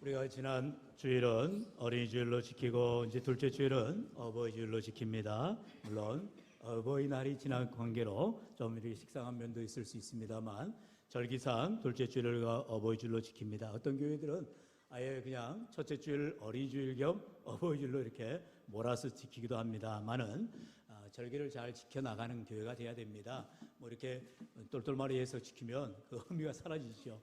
우리가 지난 주일은 어린이 주일로 지키고 이제 둘째 주일은 어버이 주일로 지킵니다. 물론 어버이날이 지난 관계로 좀 이렇게 식상한 면도 있을 수 있습니다만 절기상 둘째 주일을 어버이 주일로 지킵니다. 어떤 교회들은 아예 그냥 첫째 주일 어린이 주일 겸 어버이 주일로 이렇게 몰아서 지키기도 합니다만은 절기를 잘 지켜나가는 교회가 돼야 됩니다. 뭐 이렇게 똘똘마리해서 지키면 그 의미가 사라지죠.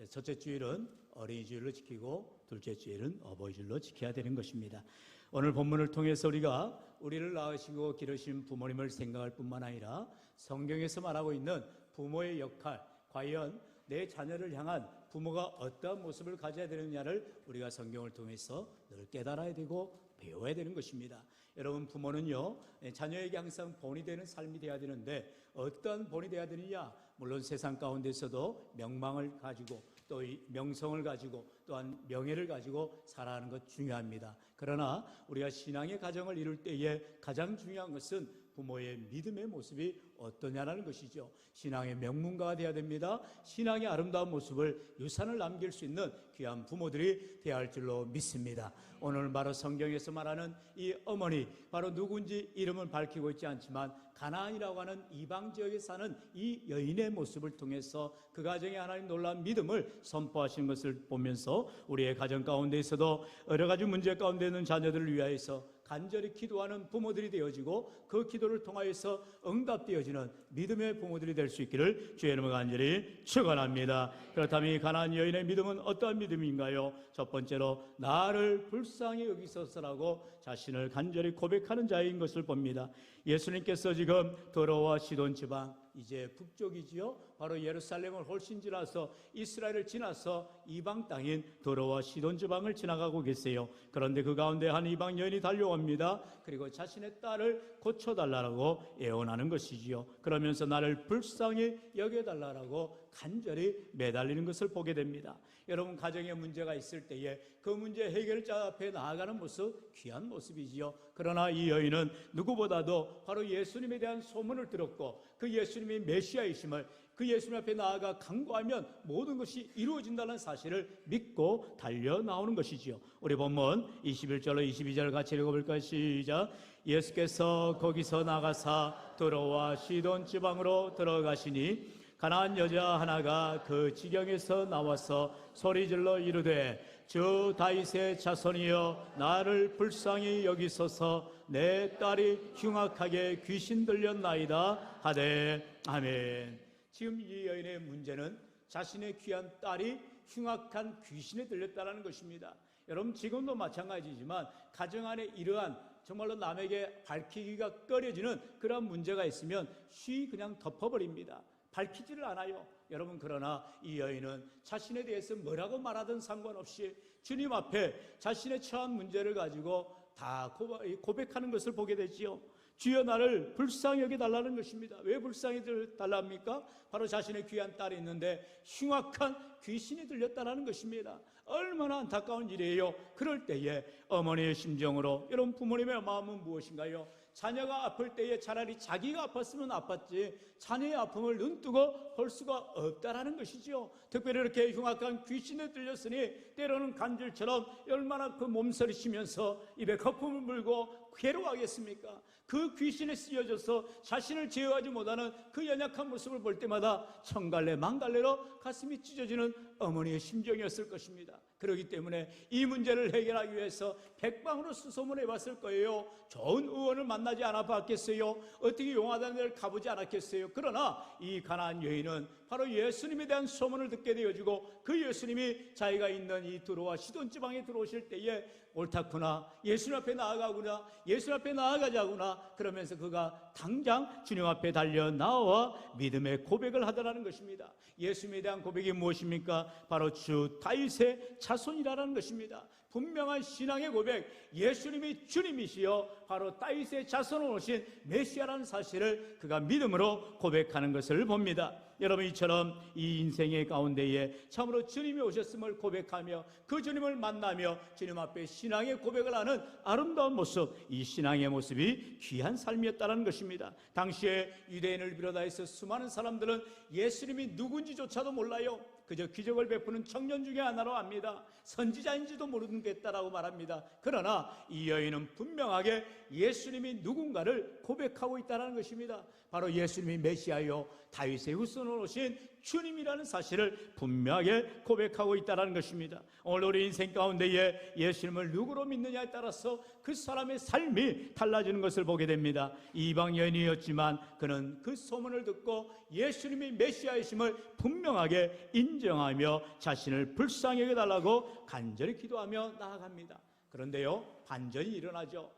첫째 주일은 어린이 주일로 지키고 둘째 주일은 어버이 주일로 지켜야 되는 것입니다. 오늘 본문을 통해서 우리가 우리를 낳으시고 기르신 부모님을 생각할 뿐만 아니라 성경에서 말하고 있는 부모의 역할, 과연 내 자녀를 향한 부모가 어떠한 모습을 가져야 되느냐를 우리가 성경을 통해서 늘 깨달아야 되고 배워야 되는 것입니다. 여러분, 부모는요, 자녀에게 항상 본이 되는 삶이 되어야 되는데 어떤 본이 되어야 되느냐? 물론 세상 가운데서도 명망을 가지고 또 명성을 가지고 또한 명예를 가지고 살아가는 것 중요합니다. 그러나 우리가 신앙의 가정을 이룰 때에 가장 중요한 것은 부모의 믿음의 모습이 어떠냐라는 것이죠. 신앙의 명문가가 되어야 됩니다. 신앙의 아름다운 모습을 유산을 남길 수 있는 귀한 부모들이 되어야 할 줄로 믿습니다. 오늘 바로 성경에서 말하는 이 어머니, 바로 누군지 이름은 밝히고 있지 않지만 가나안이라고 하는 이방 지역에 사는 이 여인의 모습을 통해서 그 가정에 하나님 놀라운 믿음을 선포하신 것을 보면서 우리의 가정 가운데에서도 여러 가지 문제 가운데 있는 자녀들을 위하여서 간절히 기도하는 부모들이 되어지고 그 기도를 통하여서 응답되어지는 믿음의 부모들이 될 수 있기를 주의 이름으로 간절히 축원합니다. 그렇다면 이 가나안 여인의 믿음은 어떠한 믿음인가요? 첫 번째로 나를 불쌍히 여기소서라고 자신을 간절히 고백하는 자인 것을 봅니다. 예수님께서 지금 도로와 시돈 지방, 이제 북쪽이지요. 바로 예루살렘을 훨씬 지나서 이스라엘을 지나서 이방 땅인 도로와 시돈 지방을 지나가고 계세요. 그런데 그 가운데 한 이방 여인이 달려옵니다. 그리고 자신의 딸을 고쳐달라고 애원하는 것이지요. 그러면서 나를 불쌍히 여겨달라고 간절히 매달리는 것을 보게 됩니다. 여러분, 가정에 문제가 있을 때에 그 문제 해결자 앞에 나아가는 모습, 귀한 모습이지요. 그러나 이 여인은 누구보다도 바로 예수님에 대한 소문을 들었고 그 예수님이 메시아이심을 그 예수님 앞에 나아가 간구하면 모든 것이 이루어진다는 사실을 믿고 달려 나오는 것이지요. 우리 본문 21절로 22절 같이 읽어볼까요? 시작. 예수께서 거기서 나가사 도로와 시돈 지방으로 들어가시니 가나안 여자 하나가 그 지경에서 나와서 소리질러 이르되 주 다윗의 자손이여 나를 불쌍히 여기소서 내 딸이 흉악하게 귀신 들렸나이다 하되 아멘. 지금 이 여인의 문제는 자신의 귀한 딸이 흉악한 귀신에 들렸다는 것입니다. 여러분, 지금도 마찬가지지만 가정 안에 이러한 정말로 남에게 밝히기가 꺼려지는 그런 문제가 있으면 쉬 그냥 덮어버립니다. 밝히지를 않아요. 여러분, 그러나 이 여인은 자신에 대해서 뭐라고 말하든 상관없이 주님 앞에 자신의 처한 문제를 가지고 다 고백하는 것을 보게 되지요. 주여 나를 불쌍히 여겨달라는 것입니다. 왜 불쌍히 달랍니까? 바로 자신의 귀한 딸이 있는데 흉악한 귀신이 들렸다는 것입니다. 얼마나 안타까운 일이에요. 그럴 때에 어머니의 심정으로, 여러분, 부모님의 마음은 무엇인가요? 자녀가 아플 때에 차라리 자기가 아팠으면 아팠지 자녀의 아픔을 눈뜨고 볼 수가 없다라는 것이죠. 특별히 이렇게 흉악한 귀신에 들렸으니 때로는 간질처럼 얼마나 그 몸서리치면서 입에 거품을 물고 괴로워하겠습니까? 그 귀신에 쓰여져서 자신을 제어하지 못하는 그 연약한 모습을 볼 때마다 천갈래 만갈래로 가슴이 찢어지는 어머니의 심정이었을 것입니다. 그렇기 때문에 이 문제를 해결하기 위해서 백방으로 수소문해 봤을 거예요. 좋은 의원을 만나지 않아 봤겠어요? 어떻게 용하다는 데를 가보지 않았겠어요? 그러나 이 가나안 여인은 바로 예수님에 대한 소문을 듣게 되어지고 그 예수님이 자기가 있는 이 두로와 시돈 지방에 들어오실 때에 옳다구나, 예수님 앞에 나아가구나, 예수님 앞에 나아가자구나, 그러면서 그가 당장 주님 앞에 달려 나와 믿음의 고백을 하더라는 것입니다. 예수님에 대한 고백이 무엇입니까? 바로 주 다윗의 자손이라는 것입니다. 분명한 신앙의 고백, 예수님이 주님이시여 바로 다윗의 자손으로 오신 메시아라는 사실을 그가 믿음으로 고백하는 것을 봅니다. 여러분, 이처럼 이 인생의 가운데에 참으로 주님이 오셨음을 고백하며 그 주님을 만나며 주님 앞에 신앙의 고백을 하는 아름다운 모습, 이 신앙의 모습이 귀한 삶이었다는 것입니다. 당시에 유대인을 비롯해서 수많은 사람들은 예수님이 누군지조차도 몰라요. 그저 기적을 베푸는 청년 중에 하나로 압니다. 선지자인지도 모르겠다라고 말합니다. 그러나 이 여인은 분명하게 예수님이 누군가를 고백하고 있다는 것입니다. 바로 예수님이 메시아요 다윗의 후손으로 오신 주님이라는 사실을 분명하게 고백하고 있다는 것입니다. 오늘 우리 인생 가운데에 예수님을 누구로 믿느냐에 따라서 그 사람의 삶이 달라지는 것을 보게 됩니다. 이방 여인이었지만 그는 그 소문을 듣고 예수님이 메시아이심을 분명하게 인정하며 자신을 불쌍히 여겨달라고 간절히 기도하며 나아갑니다. 그런데요, 반전이 일어나죠.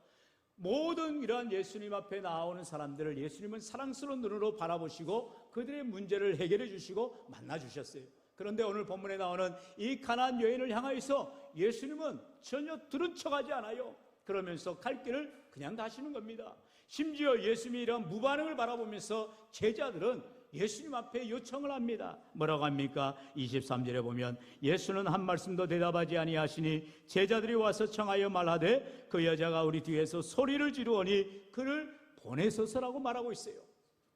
모든 이러한 예수님 앞에 나오는 사람들을 예수님은 사랑스러운 눈으로 바라보시고 그들의 문제를 해결해 주시고 만나 주셨어요. 그런데 오늘 본문에 나오는 이 가나안 여인을 향하여서 예수님은 전혀 들은 척하지 않아요. 그러면서 갈 길을 그냥 가시는 겁니다. 심지어 예수님이 이런 무반응을 바라보면서 제자들은 예수님 앞에 요청을 합니다. 뭐라고 합니까? 23절에 보면 예수는 한 말씀도 대답하지 아니하시니 제자들이 와서 청하여 말하되 그 여자가 우리 뒤에서 소리를 지르오니 그를 보내소서라고 말하고 있어요.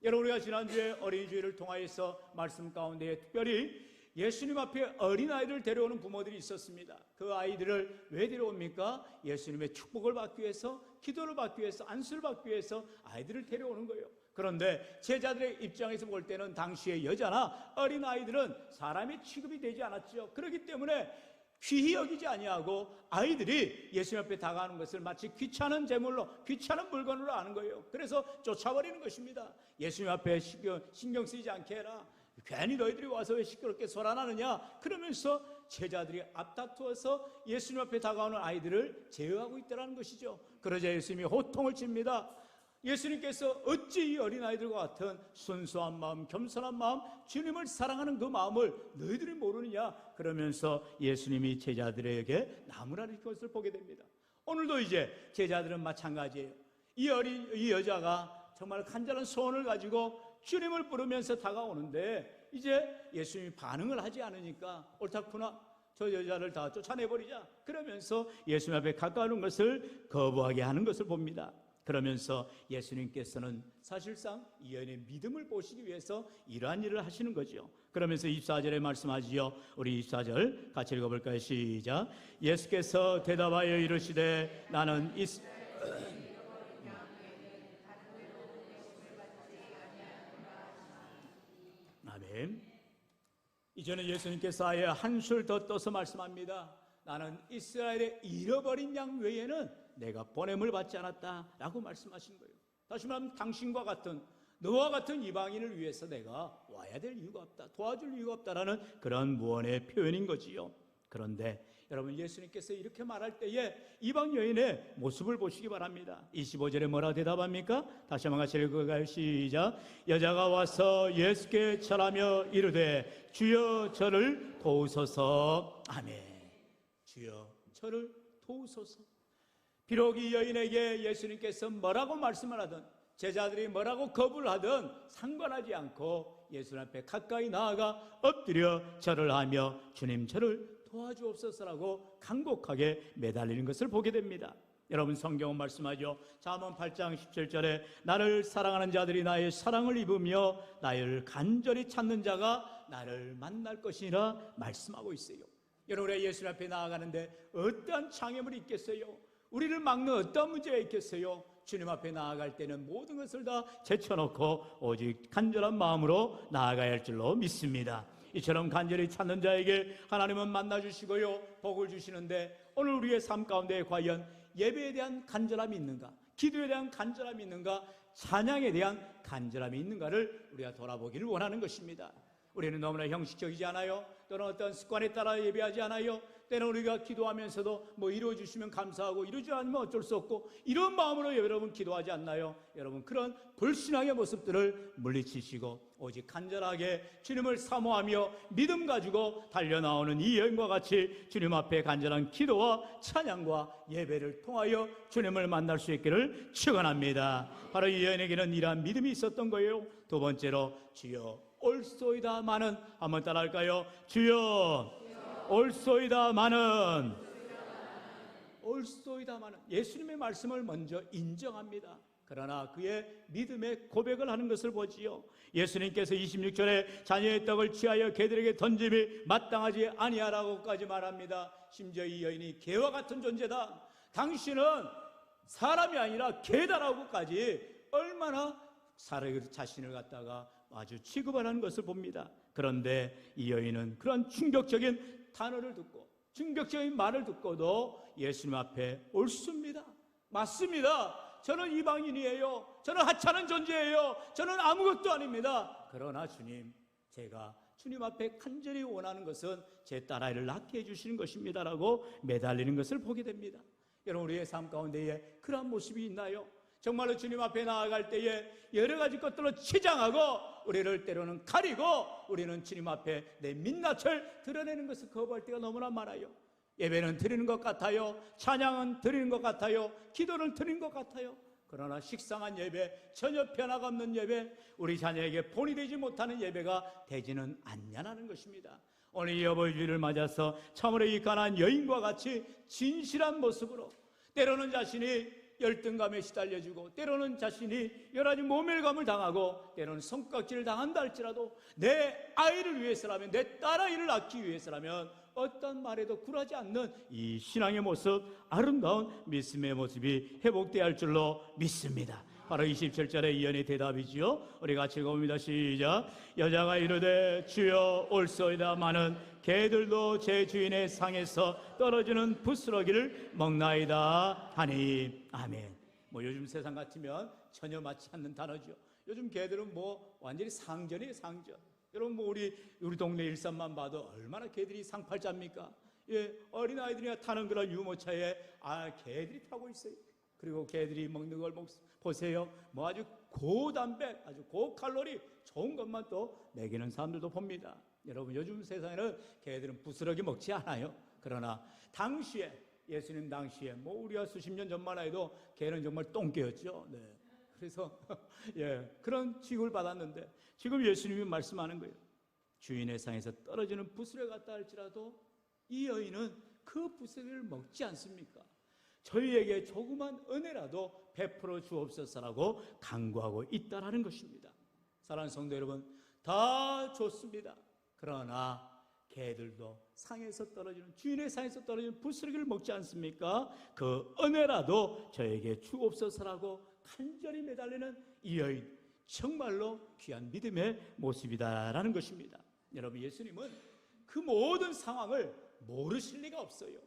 여러분, 우리가 지난주에 어린이주일을 통하여서 말씀 가운데 특별히 예수님 앞에 어린아이를 데려오는 부모들이 있었습니다. 그 아이들을 왜 데려옵니까? 예수님의 축복을 받기 위해서, 기도를 받기 위해서, 안수를 받기 위해서 아이들을 데려오는 거예요. 그런데 제자들의 입장에서 볼 때는 당시의 여자나 어린아이들은 사람의 취급이 되지 않았죠. 그렇기 때문에 귀히 여기지 아니하고 아이들이 예수님 앞에 다가가는 것을 마치 귀찮은 제물로, 귀찮은 물건으로 아는 거예요. 그래서 쫓아버리는 것입니다. 예수님 앞에 신경 쓰이지 않게 해라. 괜히 너희들이 와서 왜 시끄럽게 소란하느냐, 그러면서 제자들이 앞다투어서 예수님 앞에 다가오는 아이들을 제어하고 있다는 것이죠. 그러자 예수님이 호통을 칩니다. 예수님께서 어찌 이 어린아이들과 같은 순수한 마음, 겸손한 마음, 주님을 사랑하는 그 마음을 너희들이 모르느냐, 그러면서 예수님이 제자들에게 나무라는 것을 보게 됩니다. 오늘도 이제 제자들은 마찬가지예요. 이 여자가 정말 간절한 소원을 가지고 주님을 부르면서 다가오는데 이제 예수님이 반응을 하지 않으니까 옳다구나, 저 여자를 다 쫓아내버리자, 그러면서 예수님 앞에 가까우는 것을 거부하게 하는 것을 봅니다. 그러면서 예수님께서는 사실상 이 여인의 믿음을 보시기 위해서 이러한 일을 하시는 거죠. 그러면서 24절에 말씀하지요. 우리 24절 같이 읽어볼까요? 시작. 예수께서 대답하여 이르시되 나는 아멘. 이제는 예수님께서 아예 한술 더 떠서 말씀합니다. 나는 이스라엘의 잃어버린 양 외에는 내가 보냄을 받지 않았다 라고 말씀하신 거예요. 다시 말하면 당신과 같은, 너와 같은 이방인을 위해서 내가 와야 될 이유가 없다, 도와줄 이유가 없다라는 그런 무언의 표현인 거지요. 그런데 여러분, 예수님께서 이렇게 말할 때에 이방 여인의 모습을 보시기 바랍니다. 25절에 뭐라 대답합니까? 다시 한번 같이 읽어가요. 시작. 여자가 와서 예수께 절하며 이르되 주여 저를 도우소서. 아멘. 주여 저를 도우소서. 비록 이 여인에게 예수님께서 뭐라고 말씀을 하든, 제자들이 뭐라고 거부를 하든 상관하지 않고 예수님 앞에 가까이 나아가 엎드려 절을 하며 주님 저를 도와주옵소서라고 간곡하게 매달리는 것을 보게 됩니다. 여러분, 성경은 말씀하죠. 잠언 8장 17절에 나를 사랑하는 자들이 나의 사랑을 입으며 나를 간절히 찾는 자가 나를 만날 것이라 말씀하고 있어요. 여러분, 우리가 예수님 앞에 나아가는데 어떠한 장애물이 있겠어요? 우리를 막는 어떤 문제가 있겠어요? 주님 앞에 나아갈 때는 모든 것을 다 제쳐놓고 오직 간절한 마음으로 나아가야 할 줄로 믿습니다. 이처럼 간절히 찾는 자에게 하나님은 만나주시고요, 복을 주시는데 오늘 우리의 삶 가운데 과연 예배에 대한 간절함이 있는가, 기도에 대한 간절함이 있는가, 찬양에 대한 간절함이 있는가를 우리가 돌아보기를 원하는 것입니다. 우리는 너무나 형식적이지 않아요? 또는 어떤 습관에 따라 예배하지 않아요? 때는 우리가 기도하면서도 뭐 이루어주시면 감사하고 이루지 않으면 어쩔 수 없고 이런 마음으로 여러분 기도하지 않나요? 여러분, 그런 불신앙의 모습들을 물리치시고 오직 간절하게 주님을 사모하며 믿음 가지고 달려나오는 이 여인과 같이 주님 앞에 간절한 기도와 찬양과 예배를 통하여 주님을 만날 수 있기를 축원합니다. 바로 이 여인에게는 이러한 믿음이 있었던 거예요. 두 번째로 주여 올소이다마는, 한번 따라할까요? 주여 올소이다마는, 올소이다마는, 예수님의 말씀을 먼저 인정합니다. 그러나 그의 믿음의 고백을 하는 것을 보지요. 예수님께서 26절에 자녀의 떡을 취하여 개들에게 던짐이 마땅하지 아니하라고까지 말합니다. 심지어 이 여인이 개와 같은 존재다, 당신은 사람이 아니라 개다라고까지 얼마나 자신을 갖다가 아주 취급을 하는 것을 봅니다. 그런데 이 여인은 그런 충격적인 단어를 듣고 충격적인 말을 듣고도 예수님 앞에 옳습니다. 맞습니다. 저는 이방인이에요. 저는 하찮은 존재예요. 저는 아무것도 아닙니다. 그러나 주님, 제가 주님 앞에 간절히 원하는 것은 제 딸아이를 낳게 해주시는 것입니다라고 매달리는 것을 보게 됩니다. 여러분, 우리의 삶 가운데에 그러한 모습이 있나요? 정말로 주님 앞에 나아갈 때에 여러 가지 것들로 치장하고 우리를 때로는 가리고 우리는 주님 앞에 내 민낯을 드러내는 것을 거부할 때가 너무나 많아요. 예배는 드리는 것 같아요. 찬양은 드리는 것 같아요. 기도는 드리는 것 같아요. 그러나 식상한 예배, 전혀 변화가 없는 예배, 우리 자녀에게 본이 되지 못하는 예배가 되지는 않냐는 것입니다. 오늘 이 어버이주일을 맞아서 참으로 이 가난한 여인과 같이 진실한 모습으로 때로는 자신이 열등감에 시달려주고 때로는 자신이 여러 가지 모멸감을 당하고 때로는 손깍지를 당한다 할지라도 내 아이를 위해서라면, 내 딸아이를 낳기 위해서라면 어떤 말에도 굴하지 않는 이 신앙의 모습, 아름다운 믿음의 모습이 회복되어야 할 줄로 믿습니다. 바로 27절의 이 여인의 대답이지요. 우리 같이 읽어봅니다. 시작. 여자가 이르되 주여 옳소이다마는 개들도 제 주인의 상에서 떨어지는 부스러기를 먹나이다 하니. 아멘. 요즘 세상 같으면 전혀 맞지 않는 단어죠. 요즘 개들은 완전히 상전이에요, 상전. 여러분, 우리 동네 일산만 봐도 얼마나 개들이 상팔자입니까? 예, 어린아이들이 타는 그런 유모차에 개들이 타고 있어요. 그리고 개들이 먹는 걸 보세요. 아주 고단백, 아주 고칼로리 좋은 것만 또 먹이는 사람들도 봅니다. 여러분, 요즘 세상에는 개들은 부스러기 먹지 않아요. 그러나 당시에, 예수님 당시에 우리가 수십 년 전만 해도 개는 정말 똥개였죠. 네. 그래서 예, 그런 취급을 받았는데 지금 예수님이 말씀하는 거예요. 주인의 상에서 떨어지는 부스러기 같다 할지라도 이 여인은 그 부스러기를 먹지 않습니까? 저희에게 조그만 은혜라도 베풀어 주옵소서라고 간구하고 있다라는 것입니다. 사랑하는 성도 여러분, 다 좋습니다. 그러나 개들도 상에서 떨어지는, 주인의 상에서 떨어지는 부스러기를 먹지 않습니까? 그 은혜라도 저에게 주옵소서라고 간절히 매달리는 이 여인, 정말로 귀한 믿음의 모습이다라는 것입니다. 여러분, 예수님은 그 모든 상황을 모르실 리가 없어요.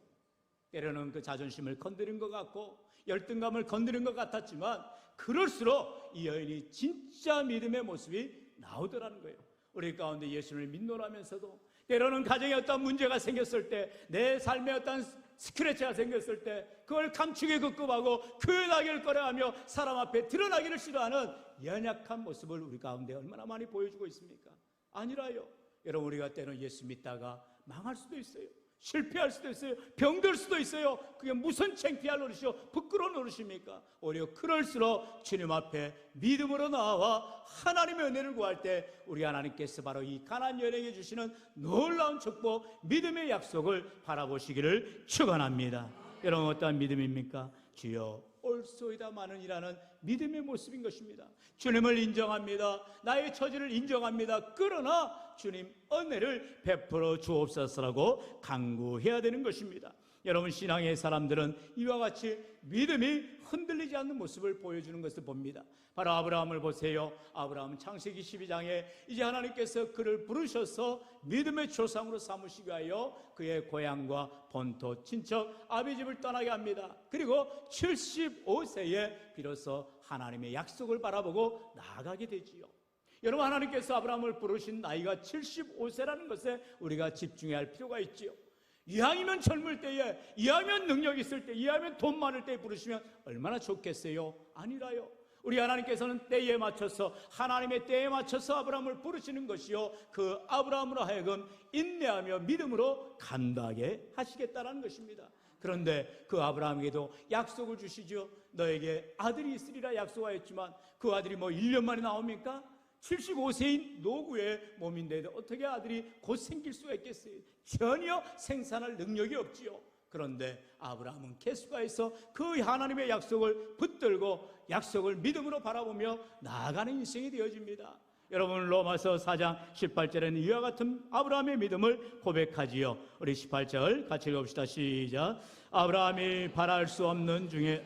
때로는 그 자존심을 건드린 것 같고 열등감을 건드린 것 같았지만 그럴수록 이 여인이 진짜 믿음의 모습이 나오더라는 거예요. 우리 가운데 예수님을 믿노라면서도 때로는 가정에 어떤 문제가 생겼을 때, 내 삶에 어떤 스크래치가 생겼을 때 그걸 감추기 급급하고 교회나기를 꺼려하며 사람 앞에 드러나기를 싫어하는 연약한 모습을 우리 가운데 얼마나 많이 보여주고 있습니까? 아니라요. 여러분, 우리가 때로는 예수 믿다가 망할 수도 있어요. 실패할 수도 있어요. 병들 수도 있어요. 그게 무슨 창피할 노릇이요, 부끄러운 노릇입니까? 오히려 그럴수록 주님 앞에 믿음으로 나와 하나님의 은혜를 구할 때 우리 하나님께서 바로 이 가난한 여인에게 주시는 놀라운 축복, 믿음의 약속을 바라보시기를 축원합니다. 여러분, 어떠한 믿음입니까? 주여 옳소이다마는이라는 믿음의 모습인 것입니다. 주님을 인정합니다. 나의 처지를 인정합니다. 그러나 주님 은혜를 베풀어 주옵소서라고 간구해야 되는 것입니다. 여러분, 신앙의 사람들은 이와 같이 믿음이 흔들리지 않는 모습을 보여주는 것을 봅니다. 바로 아브라함을 보세요. 아브라함은 창세기 12장에 이제 하나님께서 그를 부르셔서 믿음의 조상으로 삼으시기 위하여 그의 고향과 본토, 친척, 아비 집을 떠나게 합니다. 그리고 75세에 비로소 하나님의 약속을 바라보고 나아가게 되지요. 여러분, 하나님께서 아브라함을 부르신 나이가 75세라는 것에 우리가 집중해야 할 필요가 있지요. 이왕이면 젊을 때에, 이왕이면 능력 있을 때, 이왕이면 돈 많을 때에 부르시면 얼마나 좋겠어요? 아니라요. 우리 하나님께서는 때에 맞춰서, 하나님의 때에 맞춰서 아브라함을 부르시는 것이요, 그 아브라함으로 하여금 인내하며 믿음으로 간다하게 하시겠다는 것입니다. 그런데 그 아브라함에게도 약속을 주시죠. 너에게 아들이 있으리라 약속하였지만 그 아들이 1년 만에 나옵니까? 75세인 노구의 몸인데도 어떻게 아들이 곧 생길 수가 있겠어요? 전혀 생산할 능력이 없지요. 그런데 아브라함은 개수가에서 그 하나님의 약속을 붙들고 약속을 믿음으로 바라보며 나아가는 인생이 되어집니다. 여러분, 로마서 4장 18절에는 이와 같은 아브라함의 믿음을 고백하지요. 우리 18절 같이 읽어봅시다. 시작. 아브라함이 바랄 수 없는 중에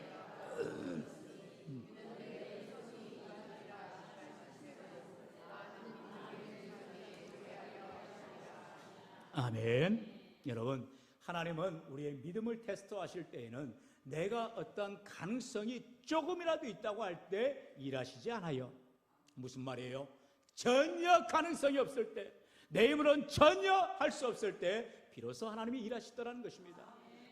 아멘. 여러분, 하나님은 우리의 믿음을 테스트하실 때에는 내가 어떤 가능성이 조금이라도 있다고 할 때 일하시지 않아요. 무슨 말이에요? 전혀 가능성이 없을 때, 내 힘으로는 전혀 할 수 없을 때 비로소 하나님이 일하시더라는 것입니다.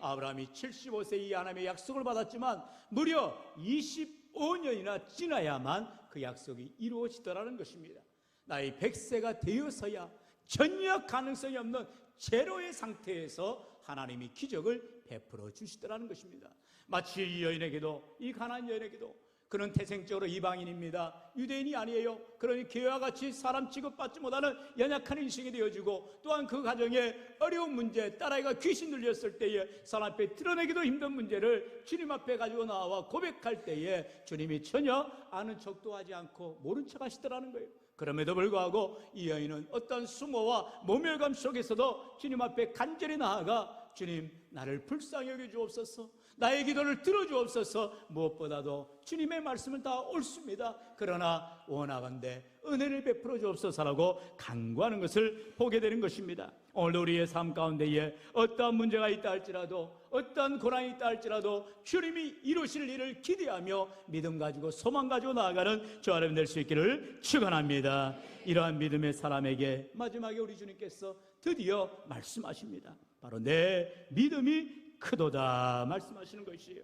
아브라함이 75세 이 하나님의 약속을 받았지만 무려 25년이나 지나야만 그 약속이 이루어지더라는 것입니다. 나이 100세가 되어서야 전혀 가능성이 없는 제로의 상태에서 하나님이 기적을 베풀어 주시더라는 것입니다. 마치 이 여인에게도, 이 가나안 여인에게도, 그는 태생적으로 이방인입니다. 유대인이 아니에요. 그러니 그와 같이 사람 취급받지 못하는 연약한 인생이 되어지고, 또한 그 가정에 어려운 문제, 딸아이가 귀신 들렸을 때에 사람 앞에 드러내기도 힘든 문제를 주님 앞에 가지고 나와 고백할 때에 주님이 전혀 아는 척도 하지 않고 모른 척 하시더라는 거예요. 그럼에도 불구하고 이 여인은 어떤 수모와 모멸감 속에서도 주님 앞에 간절히 나아가 주님, 나를 불쌍히 여겨 주옵소서, 나의 기도를 들어주옵소서, 무엇보다도 주님의 말씀은 다 옳습니다. 그러나 원하건대 은혜를 베풀어 주옵소서라고 간구하는 것을 보게 되는 것입니다. 오늘 우리의 삶 가운데에 어떠한 문제가 있다 할지라도, 어떠한 고난이 있다 할지라도 주님이 이루실 일을 기대하며 믿음 가지고 소망 가지고 나아가는 저 여러분 될 수 있기를 축원합니다. 이러한 믿음의 사람에게 마지막에 우리 주님께서 드디어 말씀하십니다. 바로 내 믿음이 크도다 말씀하시는 것이에요.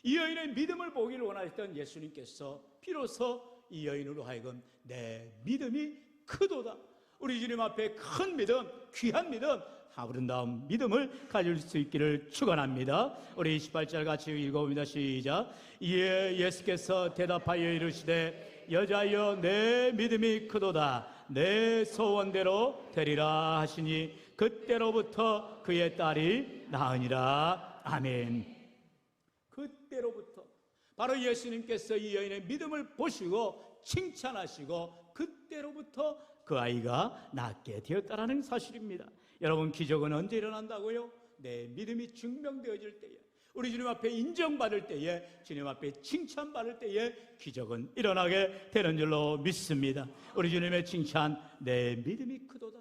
이 여인의 믿음을 보기를 원하셨던 예수님께서 비로소 이 여인으로 하여금 내 믿음이 크도다, 우리 주님 앞에 큰 믿음, 귀한 믿음, 아름다운 믿음을 가질 수 있기를 축원합니다. 우리 28절 같이 읽어봅니다. 시작. 이에 예수께서 대답하여 이르시되 여자여 내 믿음이 크도다, 내 소원대로 되리라 하시니 그때로부터 그의 딸이 나으니라. 아멘. 그때로부터 바로 예수님께서 이 여인의 믿음을 보시고 칭찬하시고 그때로부터 그 아이가 낫게 되었다는 사실입니다. 여러분, 기적은 언제 일어난다고요? 내 믿음이 증명되어질 때에, 우리 주님 앞에 인정받을 때에, 주님 앞에 칭찬받을 때에 기적은 일어나게 되는 줄로 믿습니다. 우리 주님의 칭찬, 내 믿음이 크도다.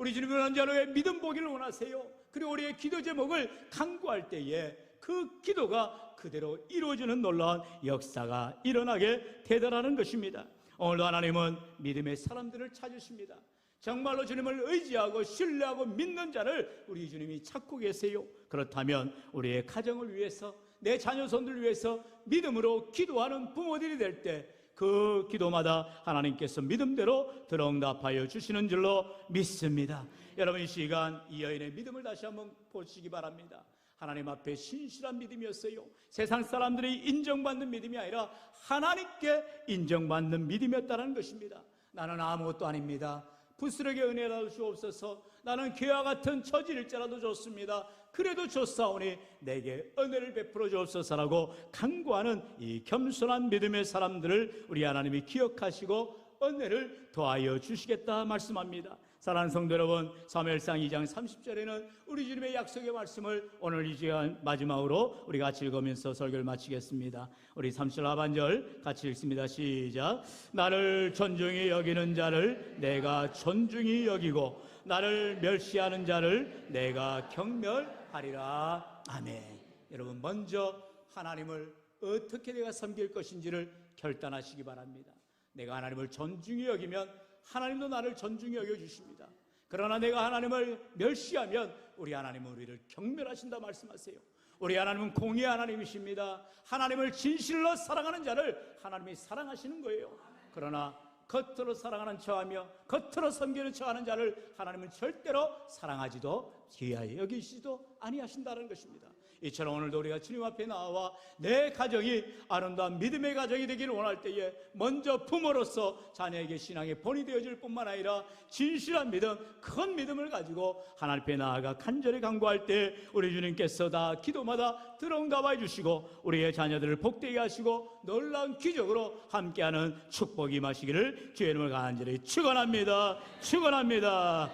우리 주님은 언제나 믿음 보기를 원하세요. 그리고 우리의 기도 제목을 간구할 때에 그 기도가 그대로 이루어지는 놀라운 역사가 일어나게 되더라는 것입니다. 오늘도 하나님은 믿음의 사람들을 찾으십니다. 정말로 주님을 의지하고 신뢰하고 믿는 자를 우리 주님이 찾고 계세요. 그렇다면 우리의 가정을 위해서, 내 자녀손들을 위해서 믿음으로 기도하는 부모들이 될 때 그 기도마다 하나님께서 믿음대로 들응답하여 주시는 줄로 믿습니다. 여러분, 이 시간 이 여인의 믿음을 다시 한번 보시기 바랍니다. 하나님 앞에 신실한 믿음이었어요. 세상 사람들이 인정받는 믿음이 아니라 하나님께 인정받는 믿음이었다는 것입니다. 나는 아무것도 아닙니다. 부스러기 은혜라도 주옵소서. 나는 그와 같은 처지일지라도 좋습니다. 그래도 좋사오니 내게 은혜를 베풀어 주옵소서라고 간구하는 이 겸손한 믿음의 사람들을 우리 하나님이 기억하시고 은혜를 더하여 주시겠다 말씀합니다. 사랑하는 성도 여러분, 사무엘상 2장 30절에는 우리 주님의 약속의 말씀을 오늘 이 시간 마지막으로 우리 같이 읽으면서 설교를 마치겠습니다. 우리 30절 하반절 같이 읽습니다. 시작. 나를 존중히 여기는 자를 내가 존중히 여기고 나를 멸시하는 자를 내가 경멸하리라. 아멘. 여러분, 먼저 하나님을 어떻게 내가 섬길 것인지를 결단하시기 바랍니다. 내가 하나님을 존중히 여기면 하나님도 나를 존중히 여겨주십니다. 그러나 내가 하나님을 멸시하면 우리 하나님은 우리를 경멸하신다 말씀하세요. 우리 하나님은 공의의 하나님이십니다. 하나님을 진실로 사랑하는 자를 하나님이 사랑하시는 거예요. 그러나 겉으로 사랑하는 척하며 겉으로 섬기는 척하는 자를 하나님은 절대로 사랑하지도 귀하게 여기시지도 아니하신다는 것입니다. 이처럼 오늘도 우리가 주님 앞에 나와 내 가정이 아름다운 믿음의 가정이 되기를 원할 때에 먼저 부모로서 자녀에게 신앙의 본이 되어줄 뿐만 아니라 진실한 믿음, 큰 믿음을 가지고 하나님 앞에 나아가 간절히 간구할 때 우리 주님께서 다 기도마다 들어응답해 주시고 우리의 자녀들을 복되게 하시고 놀라운 기적으로 함께하는 축복이 임하시기를 주의 이름을 간절히 축원합니다. 축원합니다.